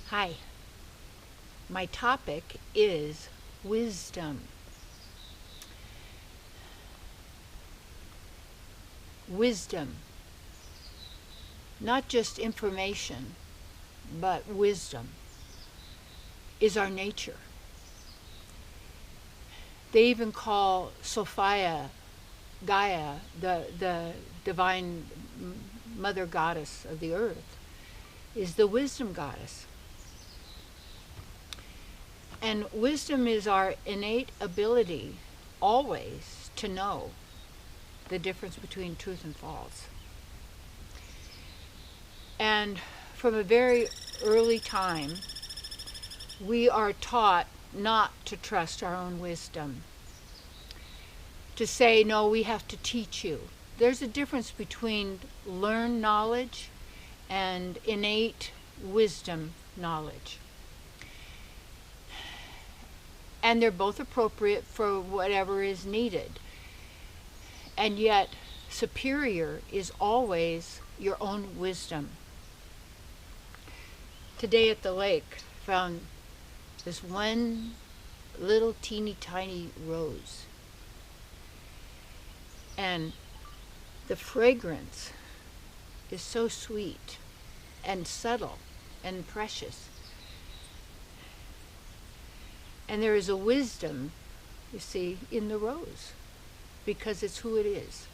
Hi, my topic is wisdom. Wisdom, not just information, but wisdom is our nature. They even call Sophia, Gaia, the divine mother goddess of the earth, is the wisdom goddess. And wisdom is our innate ability always to know the difference between truth and false. And from a very early time, we are taught not to trust our own wisdom. To say, no, we have to teach you. There's a difference between learned knowledge and innate wisdom knowledge. And they're both appropriate for whatever is needed. And yet, superior is always your own wisdom. Today at the lake, found this one little teeny tiny rose. And the fragrance is so sweet and subtle and precious. And there is a wisdom, you see, in the rose, because it's who it is.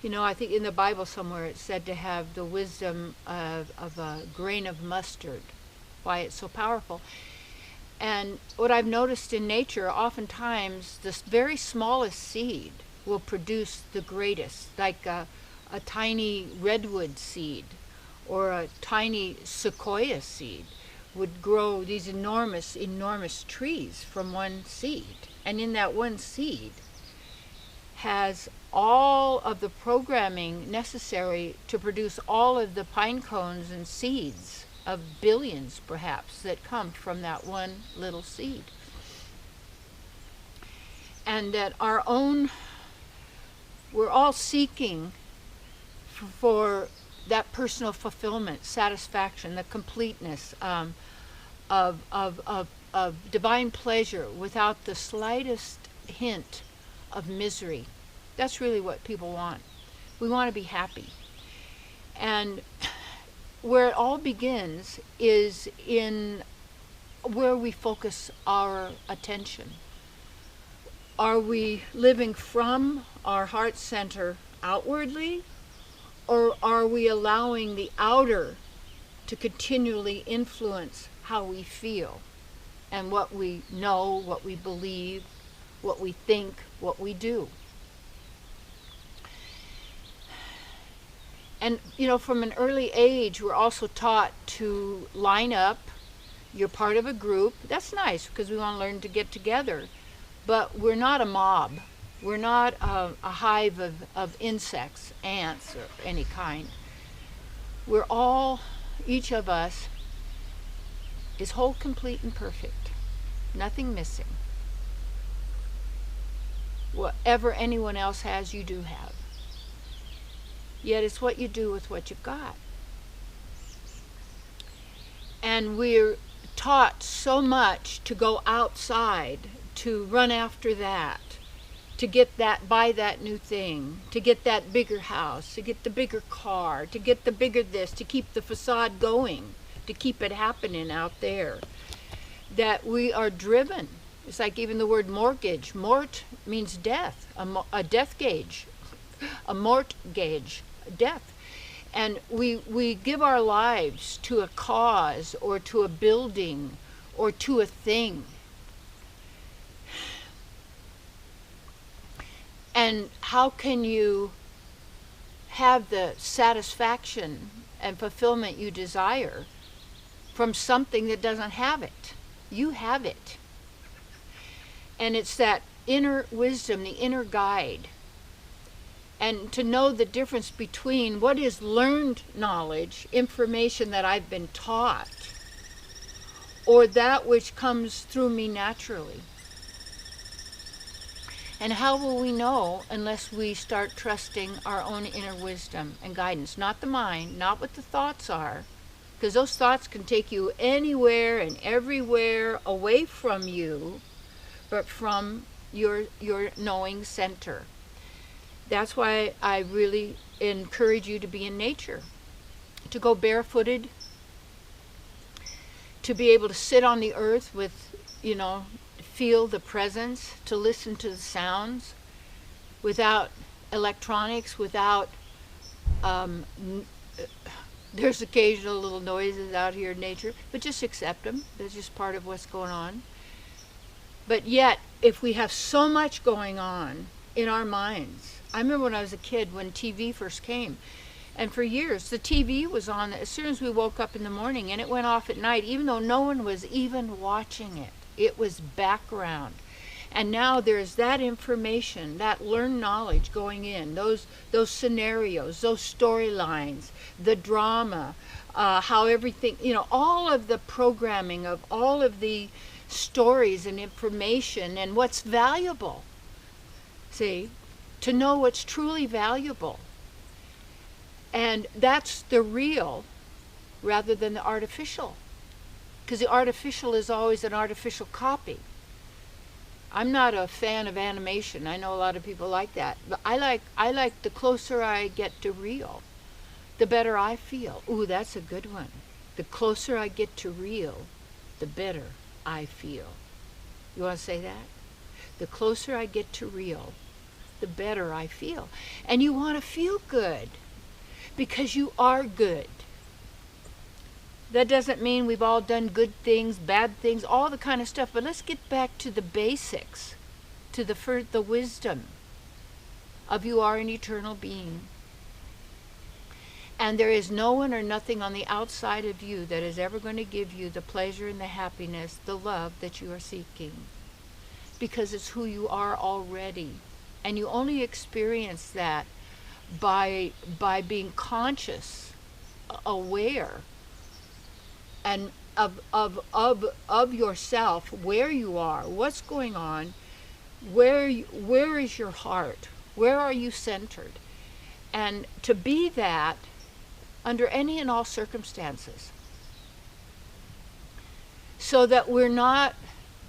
You know, I think in the Bible somewhere it said to have the wisdom of a grain of mustard, why it's so powerful. And what I've noticed in nature, oftentimes the very smallest seed will produce the greatest, like a tiny redwood seed or a tiny sequoia seed would grow these enormous trees from one seed. And in that one seed has all of the programming necessary to produce all of the pine cones and seeds of billions, perhaps, that come from that one little seed. And that we're all seeking for that personal fulfillment, satisfaction, the completeness of divine pleasure without the slightest hint of misery. That's really what people want. We want to be happy. And where it all begins is in where we focus our attention. Are we living from our heart center outwardly, or are we allowing the outer to continually influence how we feel and what we know, what we believe, what we think, what we do? And, you know, from an early age, we're also taught to line up. You're part of a group. That's nice because we want to learn to get together. But we're not a mob. We're not a hive of insects, ants, or any kind. We're all, each of us, is whole, complete, and perfect. Nothing missing. Whatever anyone else has, you do have. Yet it's what you do with what you've got. And we're taught so much to go outside, to run after that, to get that, buy that new thing, to get that bigger house, to get the bigger car, to get the bigger this, to keep the facade going, to keep it happening out there. That we are driven. It's like even the word mortgage. Mort means death, a death gauge, a mort gauge, death. And we give our lives to a cause or to a building or to a thing. And how can you have the satisfaction and fulfillment you desire from something that doesn't have it? You have it. And it's that inner wisdom, the inner guide. And to know the difference between what is learned knowledge, information that I've been taught, or that which comes through me naturally. And how will we know unless we start trusting our own inner wisdom and guidance? Not the mind, not what the thoughts are, because those thoughts can take you anywhere and everywhere away from you, but from your knowing center. That's why I really encourage you to be in nature, to go barefooted, to be able to sit on the earth with, feel the presence, to listen to the sounds without electronics, without, there's occasional little noises out here in nature, but just accept them. That's just part of what's going on. But yet, if we have so much going on in our minds, I remember when I was a kid, when TV first came, and for years the TV was on as soon as we woke up in the morning, and it went off at night, even though no one was even watching it. It was background. And now there's that information, that learned knowledge going in, those scenarios, those storylines, the drama, how everything, all of the programming of all of the stories and information and what's valuable. See, to know what's truly valuable. And that's the real rather than the artificial. Because the artificial is always an artificial copy. I'm not a fan of animation. I know a lot of people like that. But I like the closer I get to real, the better I feel. Ooh, that's a good one. The closer I get to real, the better I feel. You want to say that? The closer I get to real, the better I feel. And you want to feel good because you are good. That doesn't mean we've all done good things, bad things, all the kind of stuff, but let's get back to the basics, to the wisdom of you are an eternal being. And there is no one or nothing on the outside of you that is ever going to give you the pleasure and the happiness, the love that you are seeking. Because it's who you are already. And you only experience that by being conscious, aware, and of yourself, where you are, what's going on, where is your heart, where are you centered, and to be that under any and all circumstances, so that we're not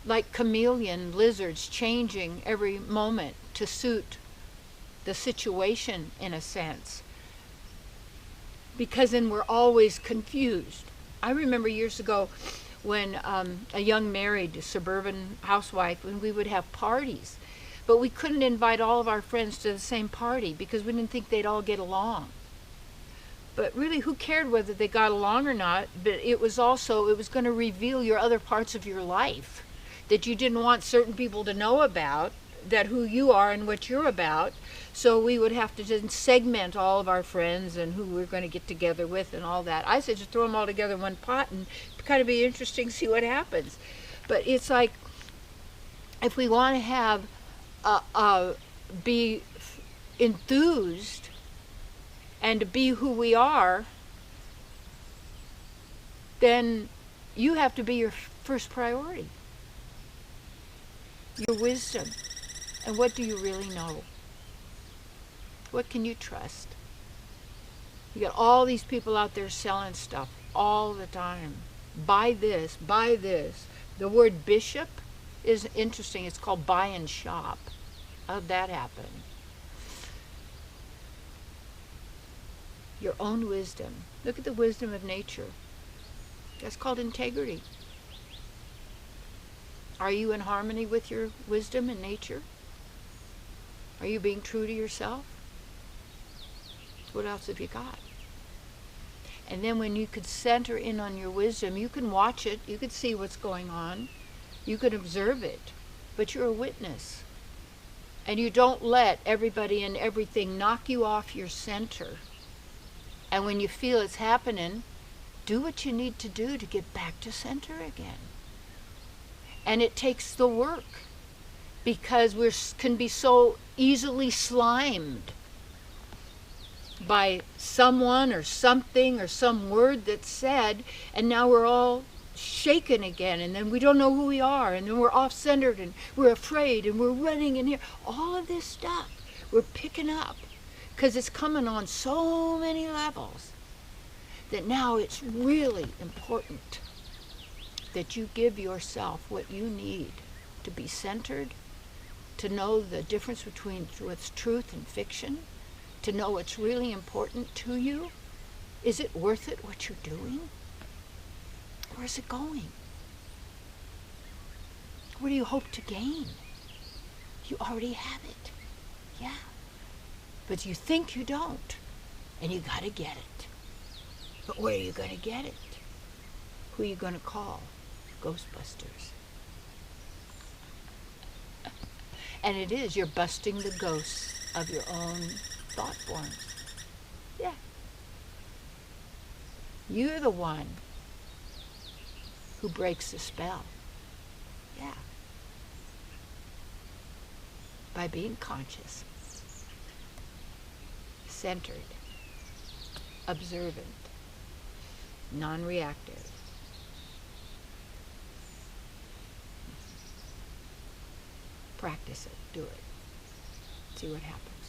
like chameleon lizards changing every moment to suit the situation, in a sense, because then we're always confused. I remember years ago when a young married suburban housewife, when we would have parties, but we couldn't invite all of our friends to the same party because we didn't think they'd all get along. But really, who cared whether they got along or not? But it was going to reveal your other parts of your life that you didn't want certain people to know about, that who you are and what you're about. So we would have to just segment all of our friends and who we're going to get together with and all that. I said just throw them all together in one pot and kind of be interesting to see what happens. But it's like, if we want to have be enthused and to be who we are, then you have to be your first priority. Your wisdom. And what do you really know? What can you trust? You got all these people out there selling stuff all the time. Buy this, buy this. The word bishop is interesting. It's called buy and shop. How'd that happen? Your own wisdom. Look at the wisdom of nature. That's called integrity. Are you in harmony with your wisdom and nature? Are you being true to yourself? What else have you got? And then when you could center in on your wisdom, you can watch it, you could see what's going on, you could observe it, but you're a witness. And you don't let everybody and everything knock you off your center. And when you feel it's happening, do what you need to do to get back to center again. And it takes the work, because we can be so easily slimed by someone or something or some word that's said, and now we're all shaken again, and then we don't know who we are, and then we're off-centered, and we're afraid, and we're running in here. All of this stuff we're picking up because it's coming on so many levels that now it's really important that you give yourself what you need to be centered, to know the difference between what's truth and fiction, to know what's really important to you. Is it worth it, what you're doing? Where's it going? What do you hope to gain? You already have it. Yeah. But you think you don't, and you gotta get it. But where are you gonna get it? Who are you gonna call? Ghostbusters. And it is, you're busting the ghosts of your own thought forms. Yeah. You're the one who breaks the spell. Yeah. By being conscious, centered, observant, non-reactive. Practice it. Do it. See what happens.